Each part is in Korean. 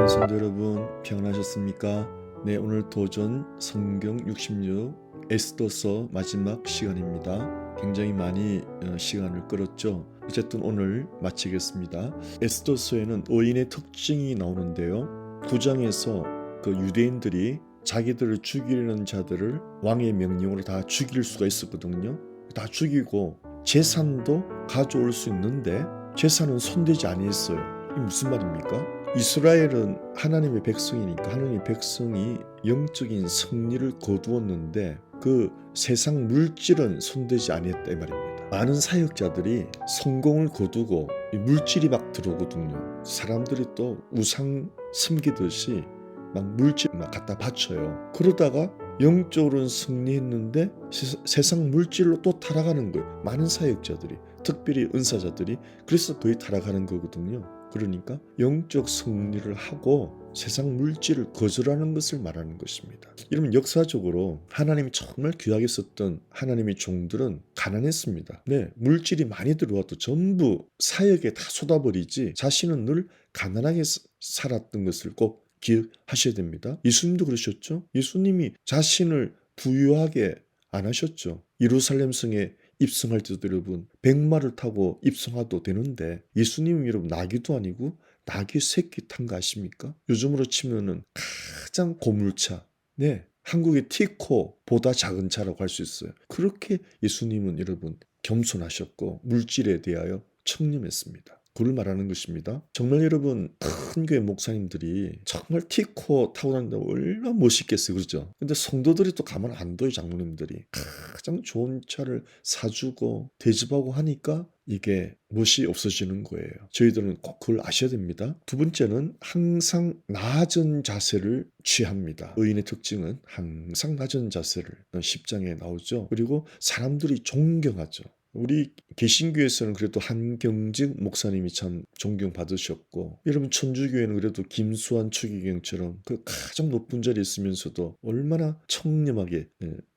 성도 여러분 평안하셨습니까? 네, 오늘 도전 성경 66 에스더서 마지막 시간입니다. 굉장히 많이 시간을 끌었죠. 어쨌든 오늘 마치겠습니다. 에스더서에는 의인의 특징이 나오는데요. 9장에서 그 유대인들이 자기들을 죽이려는 자들을 왕의 명령으로 다 죽일 수가 있었거든요. 다 죽이고 재산도 가져올 수 있는데 재산은 손대지 아니했어요. 이게 무슨 말입니까? 이스라엘은 하나님의 백성이니까 하나님의 백성이 영적인 승리를 거두었는데 그 세상 물질은 손대지 아니했다 이 말입니다. 많은 사역자들이 성공을 거두고 물질이 막 들어오거든요. 사람들이 또 우상 섬기듯이 막 물질 막 갖다 바쳐요. 그러다가 영적으로는 승리했는데 세상 물질로 또 타락하는 거예요. 많은 사역자들이, 특별히 은사자들이 그래서 거의 타락하는 거거든요. 그러니까 영적 승리를 하고 세상 물질을 거절하는 것을 말하는 것입니다. 이러면 역사적으로 하나님이 정말 귀하게 썼던 하나님의 종들은 가난했습니다. 네, 물질이 많이 들어와도 전부 사역에 다 쏟아버리지 자신은 늘 가난하게 살았던 것을 꼭 기억하셔야 됩니다. 예수님도 그러셨죠? 예수님이 자신을 부유하게 안 하셨죠. 예루살렘 성에 입성할 때도 여러분 백마를 타고 입성하도 되는데 예수님이 여러분 나귀도 아니고 나귀 새끼 탄 거 아십니까? 요즘으로 치면은 가장 고물차, 네, 한국의 티코보다 작은 차라고 할 수 있어요. 그렇게 예수님은 여러분 겸손하셨고 물질에 대하여 청렴했습니다. 그걸 말하는 것입니다. 정말 여러분 큰 교회 목사님들이 정말 티코 타고 다니는데 얼마나 멋있겠어요. 그렇죠? 근데 성도들이 또 가만 안 둬요. 장로님들이 가장 좋은 차를 사주고 대접하고 하니까 이게 멋이 없어지는 거예요. 저희들은 꼭 그걸 아셔야 됩니다. 두 번째는 항상 낮은 자세를 취합니다. 의인의 특징은 항상 낮은 자세를 10장에 나오죠. 그리고 사람들이 존경하죠. 우리 개신교에서는 그래도 한경직 목사님이 참 존경받으셨고, 여러분 천주교회는 그래도 김수환 추기경처럼 그 가장 높은 자리에 있으면서도 얼마나 청렴하게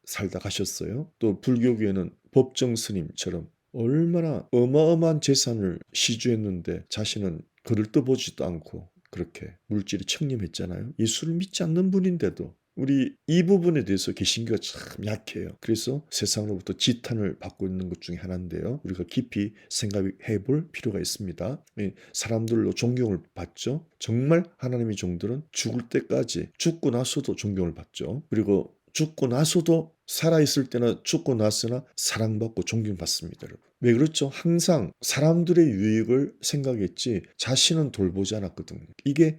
살다 가셨어요. 또 불교교회는 법정 스님처럼 얼마나 어마어마한 재산을 시주했는데 자신은 그를 떠보지도 않고 그렇게 물질이 청렴했잖아요. 예수를 믿지 않는 분인데도. 우리 이 부분에 대해서 개신교가 참 약해요. 그래서 세상으로부터 지탄을 받고 있는 것 중에 하나인데요. 우리가 깊이 생각해 볼 필요가 있습니다. 사람들로 존경을 받죠. 정말 하나님의 종들은 죽을 때까지, 죽고 나서도 존경을 받죠. 그리고 죽고 나서도 살아있을 때나 죽고 나서나 사랑받고 존경받습니다. 여러분. 왜 그렇죠? 항상 사람들의 유익을 생각했지 자신은 돌보지 않았거든요. 이게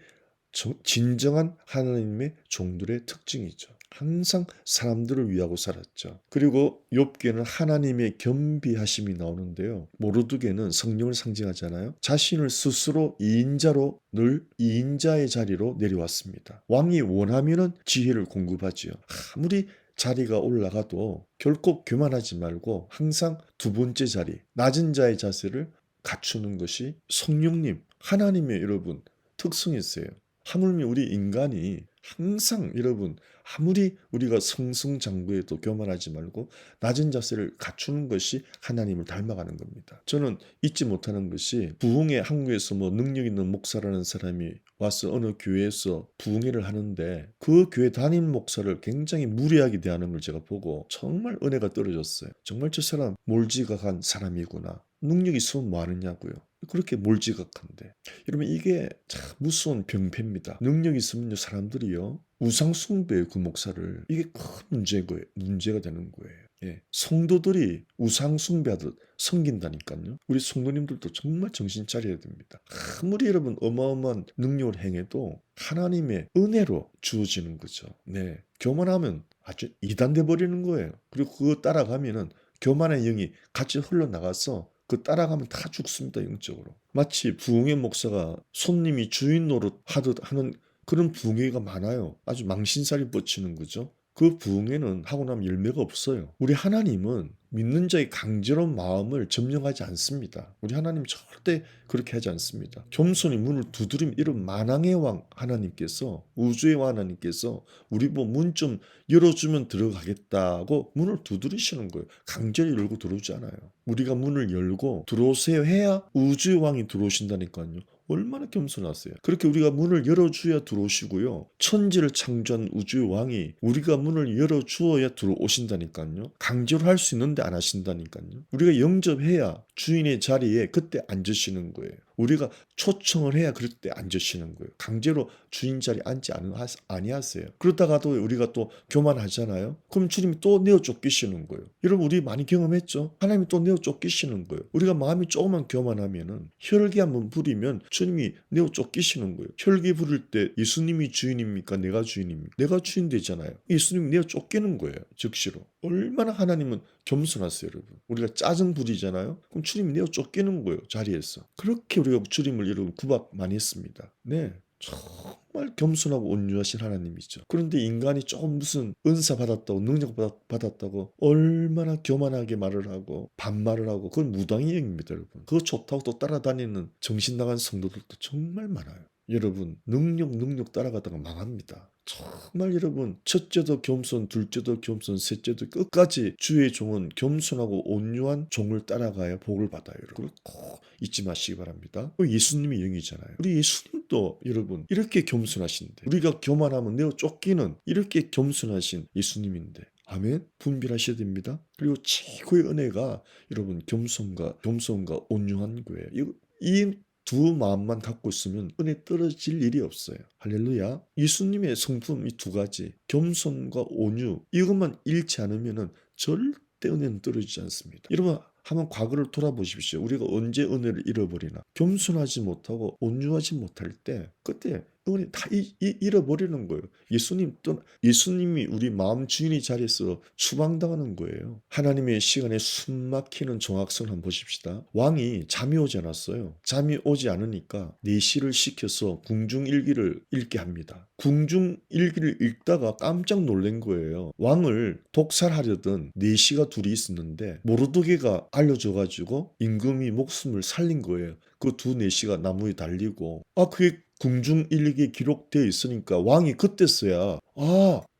진정한 하나님의 종들의 특징이죠. 항상 사람들을 위하고 살았죠. 그리고 욥기에는 하나님의 겸비하심이 나오는데요. 모르드게는 성령을 상징하잖아요. 자신을 스스로 2인자로 늘 2인자의 자리로 내려왔습니다. 왕이 원하면은 지혜를 공급하지요. 아무리 자리가 올라가도 결코 교만하지 말고 항상 두 번째 자리, 낮은 자의 자세를 갖추는 것이 성령님, 하나님의 여러분 특성이었어요. 하물며 우리 인간이 항상 여러분 아무리 우리가 승승장구해도 교만하지 말고 낮은 자세를 갖추는 것이 하나님을 닮아가는 겁니다. 저는 잊지 못하는 것이 부흥회 한국에서 뭐 능력 있는 목사라는 사람이 와서 어느 교회에서 부흥회를 하는데 그 교회 담임 목사를 굉장히 무례하게 대하는 걸 제가 보고 정말 은혜가 떨어졌어요. 정말 저 사람 몰지각한 사람이구나. 능력이 있으면 뭐 하느냐고요. 그렇게 몰지각한데. 여러분 이게 참 무서운 병폐입니다. 능력이 있으면요 사람들이요 우상숭배해요 그 목사를. 이게 큰 문제가 되는 거예요. 예. 성도들이 우상숭배하듯 섬긴다니까요. 우리 성도님들도 정말 정신 차려야 됩니다. 아무리 여러분 어마어마한 능력을 행해도 하나님의 은혜로 주어지는 거죠. 네. 교만하면 아주 이단돼 버리는 거예요. 그리고 그거 따라가면은 교만의 영이 같이 흘러나가서 그 따라가면 다 죽습니다. 영적으로. 마치 부흥회 목사가 손님이 주인 노릇 하듯 하는 그런 부흥회가 많아요. 아주 망신살이 뻗치는 거죠. 그 부흥회는 하고 나면 열매가 없어요. 우리 하나님은 믿는 자의 강제로운 마음을 점령하지 않습니다. 우리 하나님 절대 그렇게 하지 않습니다. 겸손히 문을 두드리면 이런 만왕의 왕 하나님께서, 우주의 왕 하나님께서 우리 뭐 문 좀 열어주면 들어가겠다고 문을 두드리시는 거예요. 강제로 열고 들어오지 않아요. 우리가 문을 열고 들어오세요 해야 우주의 왕이 들어오신다니까요. 얼마나 겸손하세요. 그렇게 우리가 문을 열어줘야 들어오시고요. 천지를 창조한 우주의 왕이 우리가 문을 열어주어야 들어오신다니까요. 강제로 할 수 있는데 안 하신다니까요. 우리가 영접해야 주인의 자리에 그때 앉으시는 거예요. 우리가 초청을 해야 그럴 때 앉으시는 거예요. 강제로 주인 자리에 앉지 아니하세요. 그러다가도 우리가 또 교만하잖아요. 그럼 주님이 또 내어 쫓기시는 거예요. 여러분 우리 많이 경험했죠? 하나님이 또 내어 쫓기시는 거예요. 우리가 마음이 조금만 교만하면은 혈기 한번 부리면 주님이 내어 쫓기시는 거예요. 혈기 부릴 때 예수님이 주인입니까? 내가 주인입니까? 내가 주인 되잖아요. 예수님이 내어 쫓기는 거예요. 즉시로. 얼마나 하나님은 겸손하세요, 여러분. 우리가 짜증 부리잖아요. 그럼 주님이 내어 쫓기는 거예요. 자리에서. 그렇게 우리가 주님을 여러분 구박 많이 했습니다. 네. 정말 겸손하고 온유하신 하나님이죠. 그런데 인간이 조금 무슨 은사 받았다고 능력 받았다고 얼마나 교만하게 말을 하고 반말을 하고 그건 무당의 영입니다, 여러분. 그거 좋다고 또 따라다니는 정신 나간 성도들도 정말 많아요. 여러분 능력 따라가다가 망합니다. 정말 여러분 첫째도 겸손, 둘째도 겸손, 셋째도 끝까지 주의 종은 겸손하고 온유한 종을 따라가야 복을 받아요. 여러분 꼭 잊지 마시기 바랍니다. 예수님이 영이잖아요. 우리 예수님도 여러분 이렇게 겸손하신데 우리가 교만하면 내어 쫓기는 이렇게 겸손하신 예수님인데 아멘. 분별하셔야 됩니다. 그리고 최고의 은혜가 여러분 겸손과 온유한 거예요. 이 두 마음만 갖고 있으면 은혜 떨어질 일이 없어요. 할렐루야. 예수님의 성품 이 두 가지 겸손과 온유 이것만 잃지 않으면 절대 은혜는 떨어지지 않습니다. 여러분 한번 과거를 돌아보십시오. 우리가 언제 은혜를 잃어버리나. 겸손하지 못하고 온유하지 못할 때 그때 은혜 다 잃어버리는 거예요. 예수님이 우리 마음 주인의 자리에서 추방당하는 거예요. 하나님의 시간에 숨막히는 정확성 한번 보십시다. 왕이 잠이 오지 않았어요. 잠이 오지 않으니까 내시를 시켜서 궁중일기를 읽게 합니다. 궁중일기를 읽다가 깜짝 놀란 거예요. 왕을 독살하려던 내시가 둘이 있었는데 모르드게가 알려줘가지고 임금이 목숨을 살린 거예요. 그 두 내시가 나무에 달리고 그게 궁중일기에 기록되어 있으니까 왕이 그때서야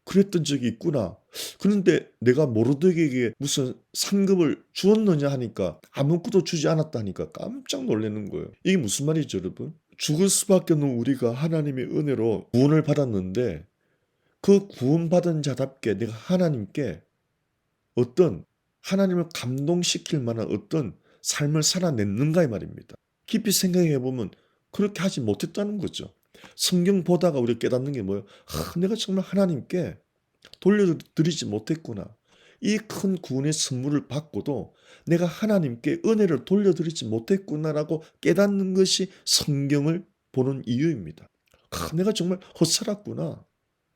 그랬던 적이 있구나. 그런데 내가 모르드게에게 무슨 상급을 주었느냐 하니까 아무것도 주지 않았다니까 깜짝 놀라는 거예요. 이게 무슨 말이죠, 여러분? 죽을 수밖에 없는 우리가 하나님의 은혜로 구원을 받았는데 그 구원받은 자답게 내가 하나님께 어떤 하나님을 감동시킬 만한 어떤 삶을 살아냈는가 이 말입니다. 깊이 생각해 보면 그렇게 하지 못했다는 거죠. 성경 보다가 우리가 깨닫는 게 뭐예요? 내가 정말 하나님께 돌려드리지 못했구나. 이 큰 구원의 선물을 받고도 내가 하나님께 은혜를 돌려드리지 못했구나라고 깨닫는 것이 성경을 보는 이유입니다. 내가 정말 헛살았구나.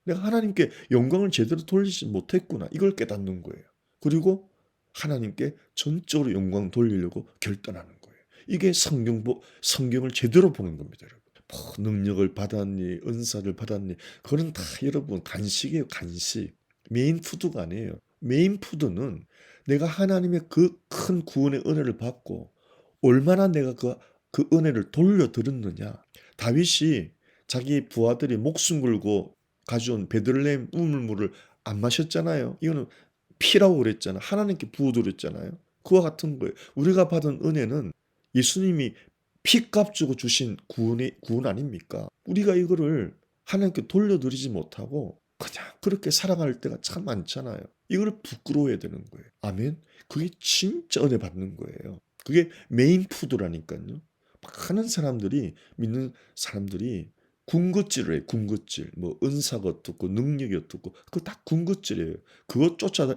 내가 하나님께 영광을 제대로 돌리지 못했구나. 이걸 깨닫는 거예요. 그리고 하나님께 전적으로 영광 돌리려고 결단하는 거예요. 이게 성경을 제대로 보는 겁니다, 여러분. 능력을 받았니, 은사를 받았니, 그건 다 여러분 간식이에요, 간식. 메인 푸드가 아니에요. 메인 푸드는 내가 하나님의 그 큰 구원의 은혜를 받고 얼마나 내가 그 은혜를 돌려드렸느냐. 다윗이 자기 부하들이 목숨 걸고 가져온 베들레헴 우물물을 안 마셨잖아요. 이거는 피라고 그랬잖아. 하나님께 부어드렸잖아요. 그와 같은 거예요. 우리가 받은 은혜는 예수님이 피값 주고 주신 구원 아닙니까? 우리가 이거를 하나님께 돌려드리지 못하고 그냥 그렇게 살아갈 때가 참 많잖아요. 이걸 부끄러워해야 되는 거예요. 아멘. 그게 진짜 은혜 받는 거예요. 그게 메인 푸드라니까요. 많은 사람들이 믿는 사람들이 군것질을 해요. 군것질. 뭐 은사가 어떻고 능력이 어떻고 그거 다 군것질이에요. 그것 쫓아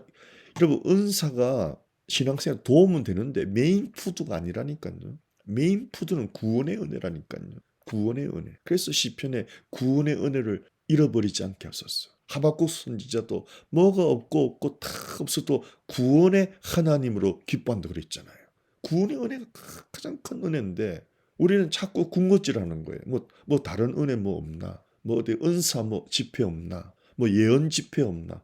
여러분 은사가 신앙생활 도움은 되는데 메인 푸드가 아니라니까요. 메인 푸드는 구원의 은혜라니까요. 구원의 은혜. 그래서 시편에 구원의 은혜를 잃어버리지 않게 하셨어. 하박국 선지자도 뭐가 없고 다 없어도 구원의 하나님으로 기뻐한다 그랬잖아요. 구원의 은혜가 가장 큰 은혜인데 우리는 자꾸 군것질하는 거예요. 뭐 다른 은혜 뭐 없나? 뭐 어디 은사 뭐 집회 없나? 뭐 예언 집회 없나?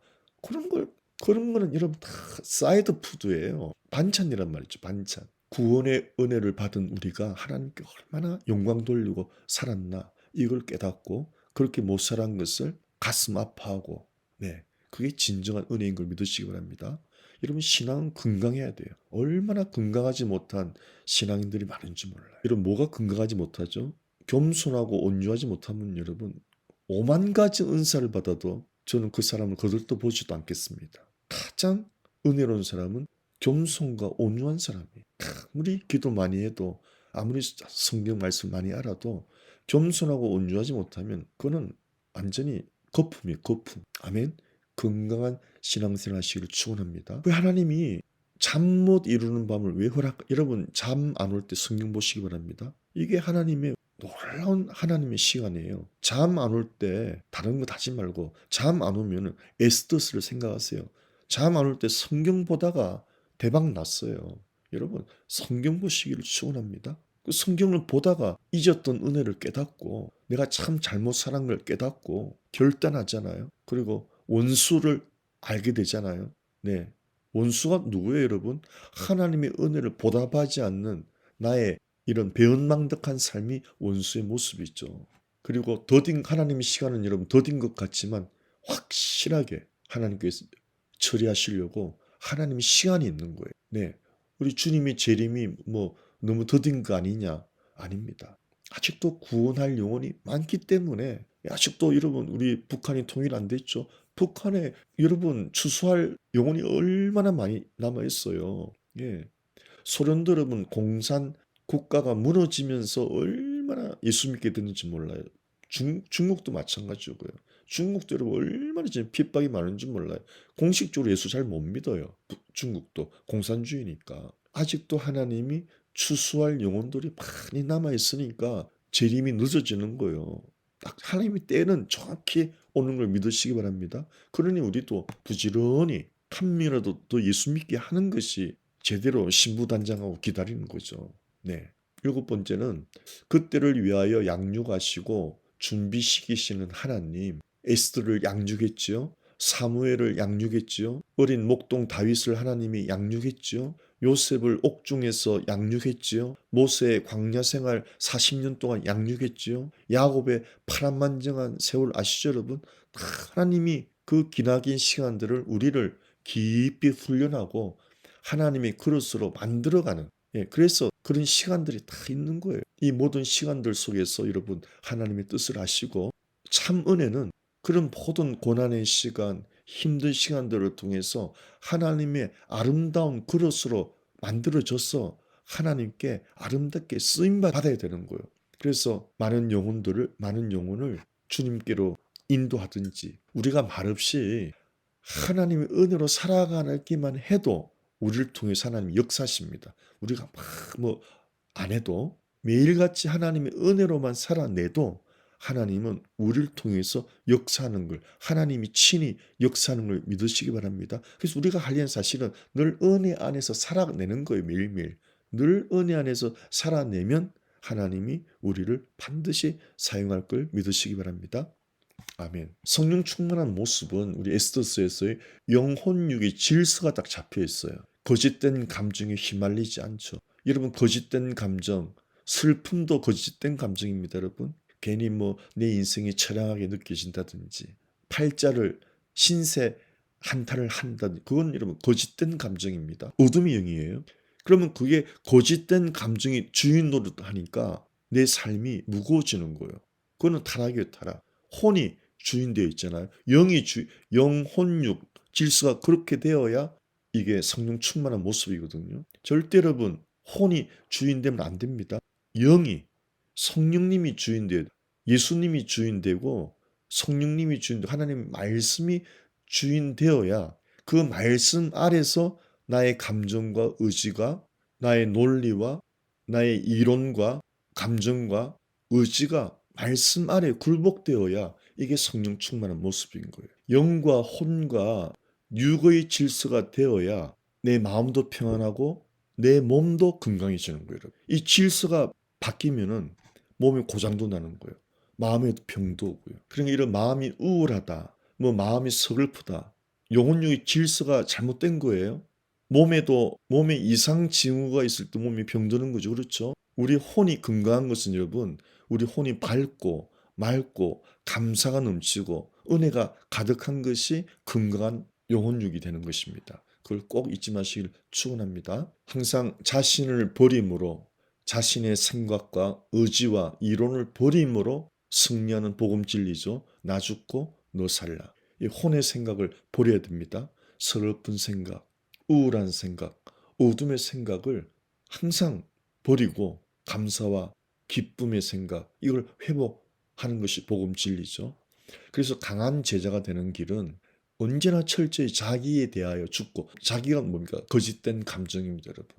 그런 거는 여러분 다 사이드 푸드예요. 반찬이란 말이죠. 반찬. 구원의 은혜를 받은 우리가 하나님께 얼마나 영광 돌리고 살았나 이걸 깨닫고 그렇게 못 살은 것을 가슴 아파하고 그게 진정한 은혜인 걸 믿으시기 바랍니다. 여러분 신앙은 건강해야 돼요. 얼마나 건강하지 못한 신앙인들이 많은지 몰라요. 여러분 뭐가 건강하지 못하죠? 겸손하고 온유하지 못하면 여러분 5만 가지 은사를 받아도 저는 그 사람을 거들떠 보지도 않겠습니다. 가장 은혜로운 사람은 겸손과 온유한 사람이에요. 아무리 기도 많이 해도 아무리 성경 말씀 많이 알아도 겸손하고 온유하지 못하면 그거는 완전히 거품이에요. 거품. 아멘. 건강한 신앙생활 하시기를 축원합니다. 왜 하나님이 잠 못 이루는 밤을 왜 여러분 잠 안 올 때 성경 보시기 바랍니다. 이게 하나님의 놀라운 하나님의 시간이에요. 잠 안 올 때 다른 거 하지 말고 잠 안 오면 에스더스를 생각하세요. 잠 안 올 때 성경 보다가 대박 났어요. 여러분 성경 보시기를 축원합니다. 그 성경을 보다가 잊었던 은혜를 깨닫고 내가 참 잘못 살한 걸 깨닫고 결단하잖아요. 그리고 원수를 알게 되잖아요. 네. 원수가 누구예요, 여러분? 하나님의 은혜를 보답하지 않는 나의 이런 배은망덕한 삶이 원수의 모습이죠. 그리고 더딘 하나님의 시간은 여러분 더딘 것 같지만 확실하게 하나님께서 처리하시려고 하나님의 시간이 있는 거예요. 네. 우리 주님의 재림이 뭐 너무 더딘 거 아니냐? 아닙니다. 아직도 구원할 영혼이 많기 때문에 아직도 여러분 우리 북한이 통일 안 됐죠. 북한에 여러분 추수할 영혼이 얼마나 많이 남아 있어요. 예. 소련도 여러분 공산 국가가 무너지면서 얼마나 예수 믿게 됐는지 몰라요. 중국도 마찬가지고요. 중국도 여러분 얼마나 지금 핍박이 많은지 몰라요. 공식적으로 예수 잘 못 믿어요. 중국도 공산주의니까. 아직도 하나님이 추수할 영혼들이 많이 남아 있으니까 재림이 늦어지는 거예요. 딱 하나님의 때는 정확히 오는 걸 믿으시기 바랍니다. 그러니 우리도 부지런히 한 명이라도 더 예수 믿게 하는 것이 제대로 신부단장하고 기다리는 거죠. 네. 7번째는 그때를 위하여 양육하시고 준비시키시는 하나님. 에스더를 양육했지요. 사무엘을 양육했지요. 어린 목동 다윗을 하나님이 양육했지요. 요셉을 옥중에서 양육했지요. 모세의 광야 생활 40년 동안 양육했지요. 야곱의 파란만장한 세월 아시죠, 여러분? 하나님이 그 기나긴 시간들을 우리를 깊이 훈련하고 하나님의 그릇으로 만들어가는, 그래서 그런 시간들이 다 있는 거예요. 이 모든 시간들 속에서 여러분 하나님의 뜻을 아시고 참 은혜는 그런 모든 고난의 시간, 힘든 시간들을 통해서 하나님의 아름다운 그릇으로 만들어져서 하나님께 아름답게 쓰임 받아야 되는 거예요. 그래서 많은 영혼을 주님께로 인도하든지 우리가 말없이 하나님의 은혜로 살아가기만 해도 우리를 통해서 하나님이 역사하십니다. 우리가 막 뭐 안 해도 매일같이 하나님의 은혜로만 살아내도 하나님은 우리를 통해서 역사하는 걸, 하나님이 친히 역사하는 걸 믿으시기 바랍니다. 그래서 우리가 할 일은 사실은 늘 은혜 안에서 살아내는 거예요. 매일매일. 늘 은혜 안에서 살아내면 하나님이 우리를 반드시 사용할 걸 믿으시기 바랍니다. 아멘. 성령 충만한 모습은 우리 에스더서에서의 영혼육의 질서가 딱 잡혀 있어요. 거짓된 감정에 휘말리지 않죠. 여러분 거짓된 감정, 슬픔도 거짓된 감정입니다, 여러분. 괜히 뭐 내 인생이 처량하게 느껴진다든지 팔자를 신세 한탄을 한다든지 그건 여러분 거짓된 감정입니다. 어둠의 영이에요. 그러면 그게 거짓된 감정이 주인 노릇하니까 내 삶이 무거워지는 거예요. 그거는 타락이에요, 타락. 혼이 주인되어 있잖아요. 영혼육 질서가 그렇게 되어야 이게 성령 충만한 모습이거든요. 절대 여러분 혼이 주인되면 안 됩니다. 영이 성령님이 주인되어 예수님이 주인되고 성령님이 주인되고 하나님 말씀이 주인되어야 그 말씀 아래서 나의 감정과 의지가 나의 논리와 나의 이론과 감정과 의지가 말씀 아래 굴복되어야 이게 성령 충만한 모습인 거예요. 영과 혼과 육의 질서가 되어야 내 마음도 평안하고 내 몸도 건강해지는 거예요. 이 질서가 바뀌면은 몸에 고장도 나는 거예요. 마음에도 병도 오고요. 그러니까 이런 마음이 우울하다, 뭐 마음이 서글프다, 영혼육의 질서가 잘못된 거예요. 몸에 이상 징후가 있을 때 몸이 병드는 거죠. 그렇죠? 우리 혼이 건강한 것은 여러분, 우리 혼이 밝고 맑고 감사가 넘치고 은혜가 가득한 것이 건강한 영혼육이 되는 것입니다. 그걸 꼭 잊지 마시길 축원합니다. 항상 자신을 버림으로 자신의 생각과 의지와 이론을 버림으로 승리하는 복음 진리죠. 나 죽고 너 살라. 이 혼의 생각을 버려야 됩니다. 서글픈 생각, 우울한 생각, 어둠의 생각을 항상 버리고 감사와 기쁨의 생각, 이걸 회복하는 것이 복음 진리죠. 그래서 강한 제자가 되는 길은 언제나 철저히 자기에 대하여 죽고, 자기가 뭡니까? 거짓된 감정입니다, 여러분.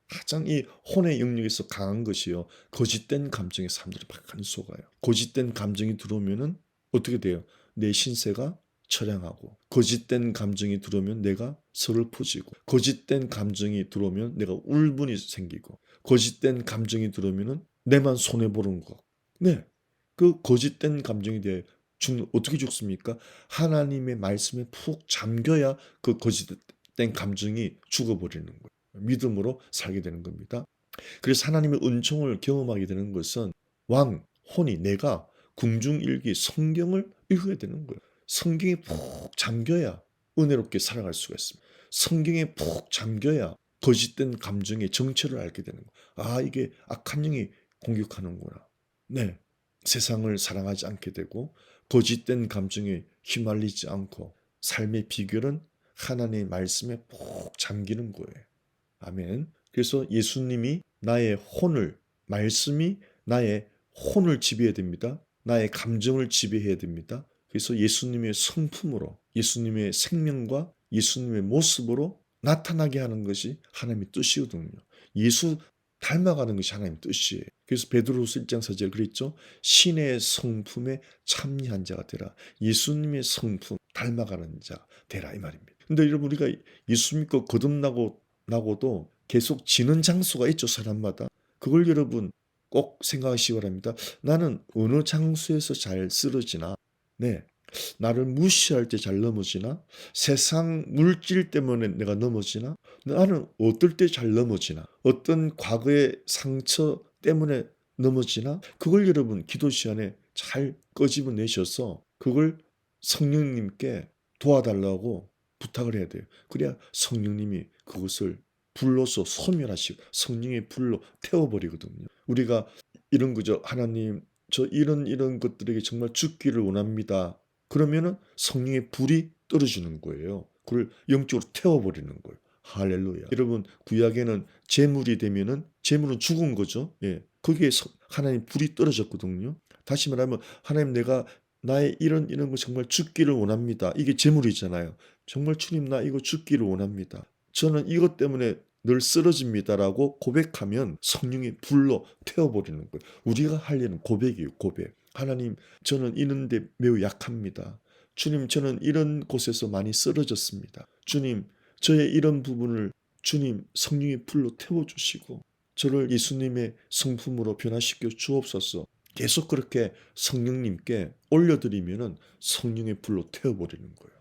가장 이 혼의 영역에서 강한 것이요. 거짓된 감정에 사람들이 막 속아요. 거짓된 감정이 들어오면은 어떻게 돼요? 내 신세가 처량하고, 거짓된 감정이 들어오면 내가 서글퍼지고, 거짓된 감정이 들어오면 내가 울분이 생기고, 거짓된 감정이 들어오면은 내만 손해 보는 거. 네, 그 거짓된 감정이 돼 어떻게 죽습니까? 하나님의 말씀에 푹 잠겨야 그 거짓된 감정이 죽어버리는 거예요. 믿음으로 살게 되는 겁니다. 그래서 하나님의 은총을 경험하게 되는 것은 혼이 내가 궁중일기 성경을 읽어야 되는 거예요. 성경에 푹 잠겨야 은혜롭게 살아갈 수가 있습니다. 성경에 푹 잠겨야 거짓된 감정의 정체를 알게 되는 거예요. 아, 이게 악한 영이 공격하는구나. 네, 세상을 사랑하지 않게 되고 거짓된 감정에 휘말리지 않고 삶의 비결은 하나님의 말씀에 푹 잠기는 거예요. 아멘. 그래서 예수님이 나의 혼을, 말씀이 나의 혼을 지배해야 됩니다. 나의 감정을 지배해야 됩니다. 그래서 예수님의 성품으로, 예수님의 생명과 예수님의 모습으로 나타나게 하는 것이 하나님의 뜻이거든요. 예수 닮아가는 것이 하나님의 뜻이에요. 그래서 베드로후서 1장 4절 그랬죠. 신의 성품에 참여한 자가 되라. 예수님의 성품 닮아가는 자 되라, 이 말입니다. 근데 여러분, 우리가 예수 믿고 거듭나고도 계속 지는 장소가 있죠, 사람마다. 그걸 여러분 꼭 생각하시기 바랍니다. 나는 어느 장소에서 잘 쓰러지나? 네. 나를 무시할 때 잘 넘어지나? 세상 물질 때문에 내가 넘어지나? 나는 어떨 때 잘 넘어지나? 어떤 과거의 상처 때문에 넘어지나? 그걸 여러분 기도 시간에 잘 끄집어내셔서 그걸 성령님께 도와달라고 부탁을 해야 돼요. 그래야 성령님이 그것을 불로서 소멸하시고 성령의 불로 태워버리거든요. 우리가 이런 거죠. 하나님, 저 이런 것들에게 정말 죽기를 원합니다. 그러면은 성령의 불이 떨어지는 거예요. 그걸 영적으로 태워버리는 거예요. 할렐루야. 여러분, 구약에는 재물이 되면은 재물은 죽은 거죠. 예. 거기에 하나님 불이 떨어졌거든요. 다시 말하면 하나님, 내가 나의 이런 거 정말 죽기를 원합니다. 이게 재물이잖아요. 정말 주님, 나 이거 죽기를 원합니다. 저는 이것 때문에 늘 쓰러집니다라고 고백하면 성령이 불로 태워버리는 거예요. 우리가 할 일은 고백이에요, 고백. 하나님, 저는 이런데 매우 약합니다. 주님, 저는 이런 곳에서 많이 쓰러졌습니다. 주님, 저의 이런 부분을 주님 성령의 불로 태워주시고 저를 예수님의 성품으로 변화시켜 주옵소서. 계속 그렇게 성령님께 올려드리면 성령의 불로 태워버리는 거예요.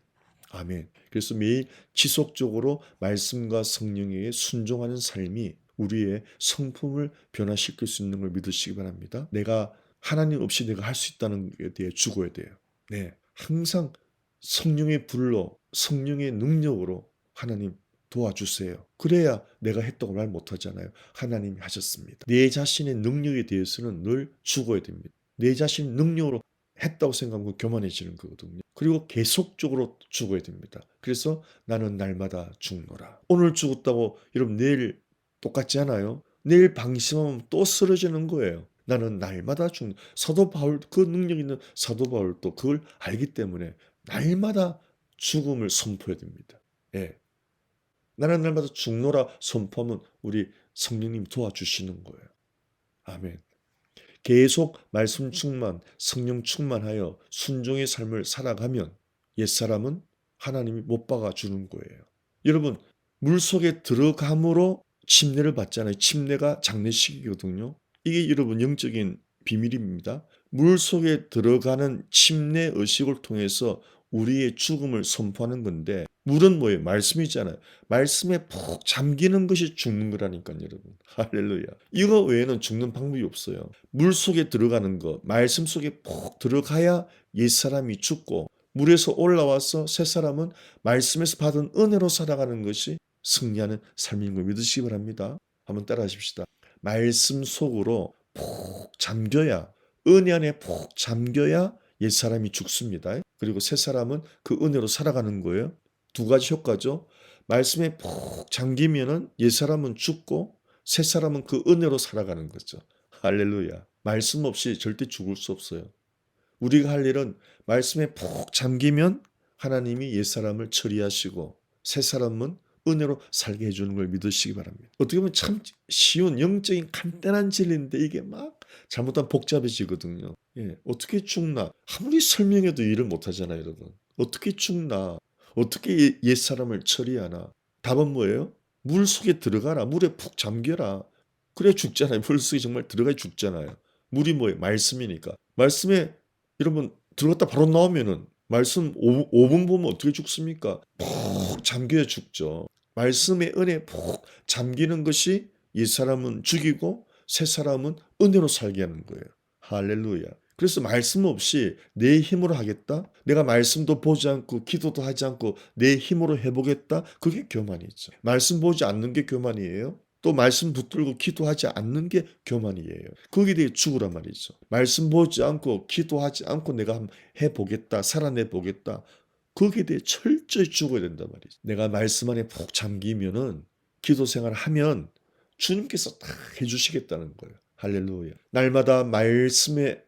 아멘. 그래서 매일 지속적으로 말씀과 성령에게 순종하는 삶이 우리의 성품을 변화시킬 수 있는 걸 믿으시기 바랍니다. 내가 하나님 없이 내가 할 수 있다는 것에 대해 죽어야 돼요. 네, 항상 성령의 불로, 성령의 능력으로 하나님 도와주세요. 그래야 내가 했다고 말 못하잖아요. 하나님이 하셨습니다. 내 자신의 능력에 대해서는 늘 죽어야 됩니다. 내 자신의 능력으로 했다고 생각하면 교만해지는 거거든요. 그리고 계속적으로 죽어야 됩니다. 그래서 나는 날마다 죽노라. 오늘 죽었다고 여러분 내일 똑같지 않아요? 내일 방심하면 또 쓰러지는 거예요. 나는 날마다 사도 바울, 그 능력 있는 사도 바울도 그걸 알기 때문에 날마다 죽음을 선포해야 됩니다. 예. 나는 날마다 죽노라 선포하면 우리 성령님 도와주시는 거예요. 아멘. 계속 말씀 충만, 성령 충만하여 순종의 삶을 살아가면 옛사람은 하나님이 못 박아주는 거예요. 여러분, 물속에 들어감으로 침례를 받잖아요. 침례가 장례식이거든요. 이게 여러분 영적인 비밀입니다. 물속에 들어가는 침례 의식을 통해서 우리의 죽음을 선포하는 건데, 물은 뭐예요? 말씀이잖아요. 말씀에 푹 잠기는 것이 죽는 거라니까요, 여러분. 할렐루야. 이거 외에는 죽는 방법이 없어요. 물 속에 들어가는 거, 말씀 속에 푹 들어가야 옛사람이 죽고, 물에서 올라와서 새사람은 말씀에서 받은 은혜로 살아가는 것이 승리하는 삶인 걸 믿으시기 바랍니다. 한번 따라 하십시다. 말씀 속으로 푹 잠겨야, 은혜 안에 푹 잠겨야 옛사람이 죽습니다. 그리고 새 사람은 그 은혜로 살아가는 거예요. 두 가지 효과죠. 말씀에 푹 잠기면은 옛사람은 죽고 새 사람은 그 은혜로 살아가는 거죠. 할렐루야. 말씀 없이 절대 죽을 수 없어요. 우리가 할 일은 말씀에 푹 잠기면 하나님이 옛사람을 처리하시고 새 사람은 은혜로 살게 해주는 걸 믿으시기 바랍니다. 어떻게 보면 참 쉬운 영적인 간단한 진리인데 이게 막 잘못하면 복잡해지거든요. 예, 어떻게 죽나? 아무리 설명해도 이해를 못하잖아요, 여러분. 어떻게 죽나? 어떻게 옛사람을 처리하나? 답은 뭐예요? 물 속에 들어가라. 물에 푹 잠겨라. 그래 죽잖아요. 물 속에 정말 들어가 죽잖아요. 물이 뭐예요? 말씀이니까. 말씀에 여러분 들어갔다 바로 나오면은 말씀 5분 보면 어떻게 죽습니까? 푹 잠겨 죽죠. 말씀의 은혜에 푹 잠기는 것이 옛사람은 죽이고 새사람은 은혜로 살게 하는 거예요. 할렐루야. 그래서 말씀 없이 내 힘으로 하겠다? 내가 말씀도 보지 않고 기도도 하지 않고 내 힘으로 해보겠다? 그게 교만이죠. 말씀 보지 않는 게 교만이에요. 또 말씀 붙들고 기도하지 않는 게 교만이에요. 거기에 대해 죽으란 말이죠. 말씀 보지 않고 기도하지 않고 내가 한번 해보겠다, 살아내보겠다. 거기에 대해 철저히 죽어야 된단 말이죠. 내가 말씀 안에 푹 잠기면은 기도 생활을 하면 주님께서 다 해주시겠다는 거예요. 할렐루야. 날마다 말씀에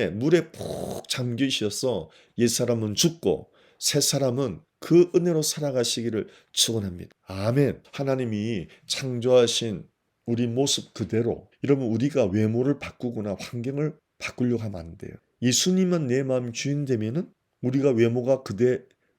물에 푹 잠겨 있어서 옛사람은 죽고 새사람은 그 은혜로 살아가시기를 축원합니다. 아멘. 하나님이 창조하신 우리 모습 그대로, 여러분 우리가 외모를 바꾸거나 환경을 바꾸려고 하면 안 돼요. 예수님은 내 마음 주인 되면은 우리가 외모가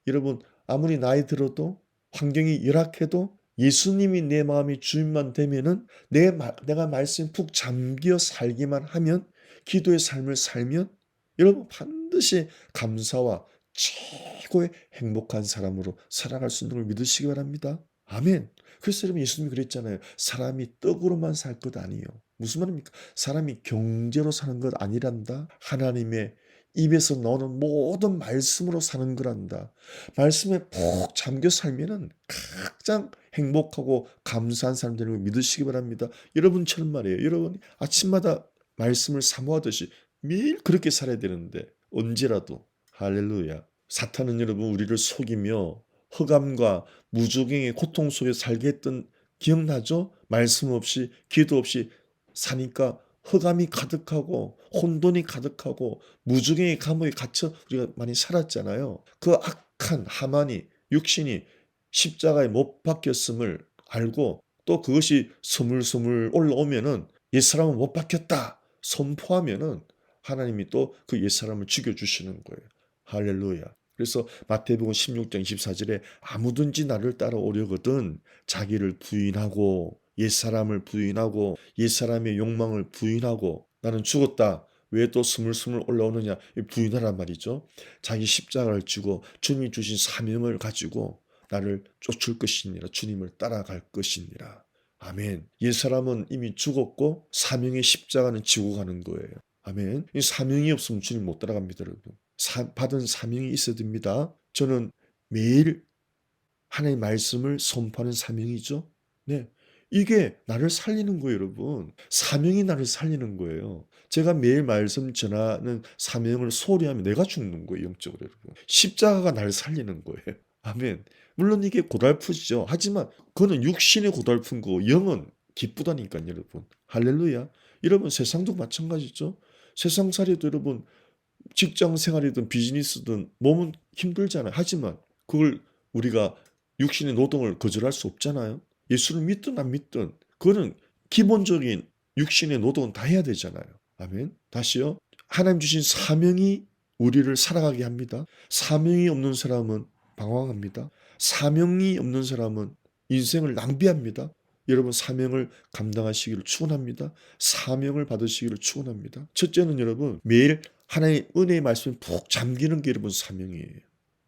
여러분 아무리 나이 들어도 환경이 열악해도 예수님이 내 마음의 주인만 되면은 내가 말씀에 푹 잠겨 살기만 하면, 기도의 삶을 살면 여러분 반드시 감사와 최고의 행복한 사람으로 살아갈 수 있는 걸 믿으시기 바랍니다. 아멘. 그래서 여러분 예수님이 그랬잖아요. 사람이 떡으로만 살 것 아니요. 무슨 말입니까? 사람이 경제로 사는 것 아니란다. 하나님의 입에서 나오는 모든 말씀으로 사는 거란다. 말씀에 푹 잠겨 살면은 가장 행복하고 감사한 사람 되는 걸 믿으시기 바랍니다. 여러분처럼 말이에요. 여러분이 아침마다 말씀을 사모하듯이 매일 그렇게 살아야 되는데 언제라도 할렐루야. 사탄은 여러분 우리를 속이며 흑암과 무조갱의 고통 속에 살게 했던 기억나죠? 말씀 없이 기도 없이 사니까 흑암이 가득하고 혼돈이 가득하고 무조갱의 감옥에 갇혀 우리가 많이 살았잖아요. 그 악한 하만이 육신이 십자가에 못 박혔음을 알고 또 그것이 스물스물 올라오면은 옛사람은 못 박혔다 선포하면은 하나님이 또 그 옛사람을 죽여주시는 거예요. 할렐루야. 그래서 마태복음 16장 24절에 아무든지 나를 따라오려거든 자기를 부인하고 옛사람을 부인하고 옛사람의 욕망을 부인하고 나는 죽었다. 왜 또 스물스물 올라오느냐. 부인하란 말이죠. 자기 십자가를 지고 주님이 주신 사명을 가지고 나를 쫓을 것이니라. 주님을 따라갈 것이니라. 아멘. 옛사람은 이미 죽었고 사명의 십자가는 지고 가는 거예요. 아멘. 이 사명이 없으면 주님 못 따라갑니다, 여러분. 받은 사명이 있어야 됩니다. 저는 매일 하나님의 말씀을 선포하는 사명이죠. 네. 이게 나를 살리는 거예요, 여러분. 사명이 나를 살리는 거예요. 제가 매일 말씀 전하는 사명을 소홀히 하면 내가 죽는 거예요, 영적으로 여러분. 십자가가 나를 살리는 거예요. 아멘. 물론 이게 고달프죠. 하지만 그거는 육신의 고달픈 거고 영은 기쁘다니까요, 여러분. 할렐루야. 여러분 세상도 마찬가지죠. 세상살이도 여러분 직장 생활이든 비즈니스든 몸은 힘들잖아요. 하지만 그걸 우리가 육신의 노동을 거절할 수 없잖아요. 예수를 믿든 안 믿든 그거는 기본적인 육신의 노동은 다 해야 되잖아요. 아멘. 다시요. 하나님 주신 사명이 우리를 살아가게 합니다. 사명이 없는 사람은 방황합니다. 사명이 없는 사람은 인생을 낭비합니다. 여러분 사명을 감당하시기를 축원합니다. 사명을 받으시기를 축원합니다. 첫째는 여러분 매일 하나님의 은혜의 말씀에 푹 잠기는 게 여러분 사명이에요.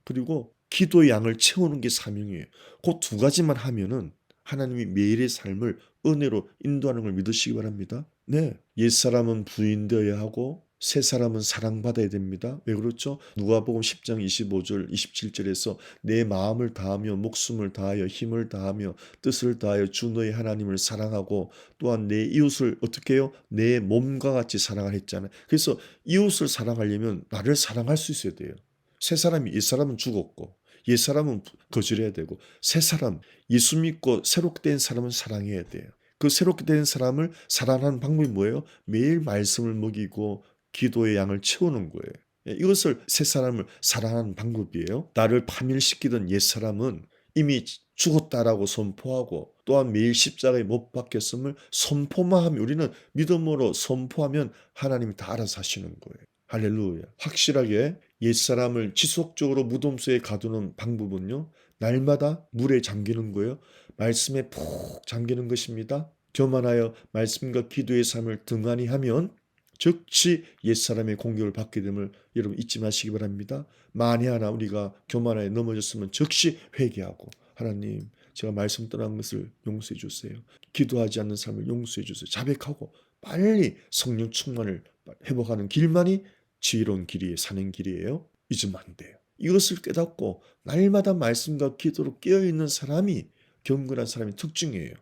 그리고 기도의 양을 채우는 게 사명이에요. 그 두 가지만 하면은 하나님이 매일의 삶을 은혜로 인도하는 걸 믿으시기 바랍니다. 네, 옛사람은 부인되어야 하고 새 사람은 사랑받아야 됩니다. 왜 그렇죠? 누가복음 10장 25절 27절에서 내 마음을 다하며 목숨을 다하여 힘을 다하며 뜻을 다하여 주 너의 하나님을 사랑하고 또한 내 이웃을 어떻게 해요? 내 몸과 같이 사랑을 했잖아요. 그래서 이웃을 사랑하려면 나를 사랑할 수 있어야 돼요. 새 사람이 옛사람은 죽었고 옛사람은 거절해야 되고 새 사람 예수 믿고 새롭게 된 사람은 사랑해야 돼요. 그 새롭게 된 사람을 사랑하는 방법이 뭐예요? 매일 말씀을 먹이고 기도의 양을 채우는 거예요. 이것을 새 사람을 사랑하는 방법이에요. 나를 파멸시키던 옛 사람은 이미 죽었다라고 선포하고 또한 매일 십자가에 못 박혔음을 선포만 하면 우리는 믿음으로 선포하면 하나님이 다 알아서 하시는 거예요. 할렐루야. 확실하게 옛사람을 지속적으로 무덤수에 가두는 방법은요. 날마다 물에 잠기는 거예요. 말씀에 푹 잠기는 것입니다. 교만하여 말씀과 기도의 삶을 등한히 하면 즉시 옛사람의 공격을 받게 됨을 여러분 잊지 마시기 바랍니다. 만에 하나 우리가 교만하여 넘어졌으면 즉시 회개하고 하나님 제가 말씀 떠난 것을 용서해 주세요. 기도하지 않는 삶을 용서해 주세요. 자백하고 빨리 성령 충만을 회복하는 길만이 지혜로운 길이에요. 사는 길이에요. 잊으면 안 돼요. 이것을 깨닫고 날마다 말씀과 기도로 깨어있는 사람이 경건한 사람의 특징이에요.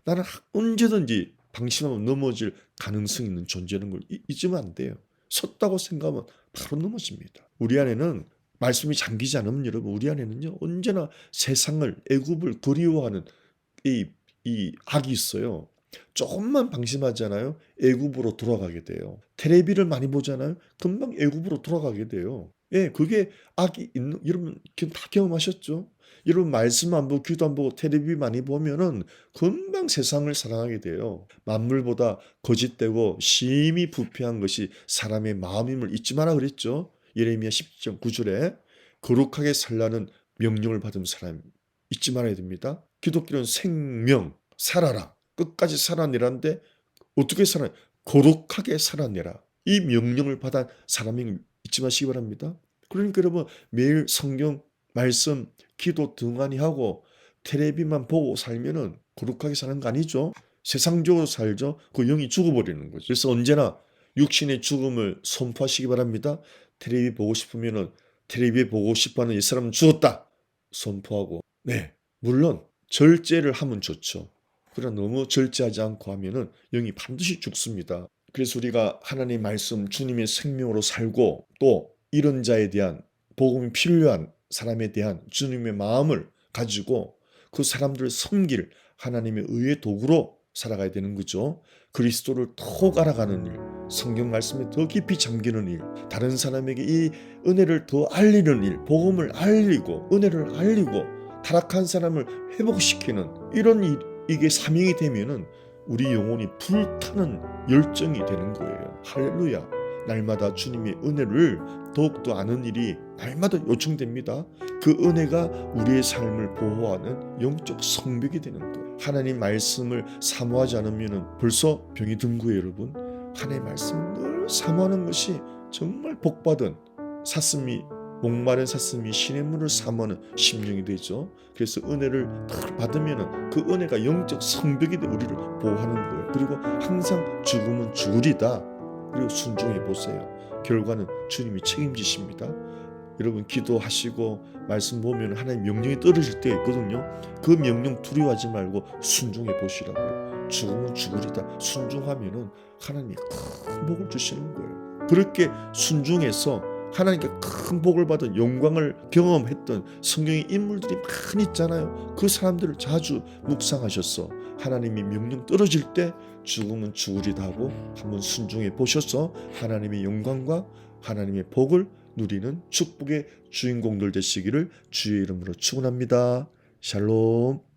나는 언제든지 방심하면 넘어질 가능성이 있는 존재라는 걸 잊으면 안 돼요. 섰다고 생각하면 바로 넘어집니다. 우리 안에는 말씀이 잠기지 않으면 여러분 우리 안에는요 언제나 세상을 애굽을 그리워하는 이 악이 있어요. 조금만 방심하잖아요. 애굽으로 돌아가게 돼요. 텔레비를 많이 보잖아요. 금방 애굽으로 돌아가게 돼요. 예, 그게 악이 있는 여러분 다 경험하셨죠? 여러분 말씀 안 보고 기도 안 보고 텔레비 많이 보면은 금방 세상을 사랑하게 돼요. 만물보다 거짓되고 심히 부패한 것이 사람의 마음임을 잊지 마라 그랬죠. 예레미야 10장 9절에 거룩하게 살라는 명령을 받은 사람 잊지 말아야 됩니다. 기독교는 생명, 살아라. 끝까지 살아내라는데 어떻게 살아내? 거룩하게 살아내라. 이 명령을 받은 사람이 잊지 마시기 바랍니다. 그러니까 여러분 매일 성경 말씀 기도 등한히 하고 텔레비만 보고 살면은 거룩하게 사는 거 아니죠. 세상적으로 살죠. 그 영이 죽어버리는 거죠. 그래서 언제나 육신의 죽음을 선포하시기 바랍니다. 텔레비 보고 싶으면은 텔레비 보고 싶어하는 옛사람은 죽었다 선포하고 네 물론 절제를 하면 좋죠. 그러나 너무 절제하지 않고 하면은 영이 반드시 죽습니다. 그래서 우리가 하나님의 말씀 주님의 생명으로 살고 또 이런 자에 대한 복음이 필요한 사람에 대한 주님의 마음을 가지고 그 사람들을 섬길 하나님의 의의 도구로 살아가야 되는 거죠. 그리스도를 더 알아가는 일, 성경 말씀에 더 깊이 잠기는 일, 다른 사람에게 이 은혜를 더 알리는 일, 복음을 알리고 은혜를 알리고 타락한 사람을 회복시키는 이런 일, 이게 사명이 되면은 우리 영혼이 불타는 열정이 되는 거예요. 할렐루야. 날마다 주님의 은혜를 더욱더 아는 일이 날마다 요청됩니다. 그 은혜가 우리의 삶을 보호하는 영적 성벽이 되는 거예요. 하나님 말씀을 사모하지 않으면 벌써 병이 든 거예요, 여러분. 하나님의 말씀을 늘 사모하는 것이 정말 복받은 사슴이 목마른 사슴이 시냇물을 사모하는 심령이 되죠. 그래서 은혜를 받으면 그 은혜가 영적 성벽이 돼 우리를 보호하는 거예요. 그리고 항상 죽으면 죽으리다. 그리고 순종해 보세요. 결과는 주님이 책임지십니다. 여러분 기도하시고 말씀 보면 하나님 명령이 떨어질 때가 있거든요. 그 명령 두려워하지 말고 순종해 보시라고요. 죽으면 죽으리다. 순종하면은 하나님이 큰 복을 주시는 거예요. 그렇게 순종해서 하나님께 큰 복을 받은 영광을 경험했던 성경의 인물들이 많이 있잖아요. 그 사람들을 자주 묵상하셔서 하나님이 명령 떨어질 때 죽으면 죽으리다 하고 한번 순종해 보셔서 하나님의 영광과 하나님의 복을 누리는 축복의 주인공들 되시기를 주의 이름으로 축원합니다. 샬롬.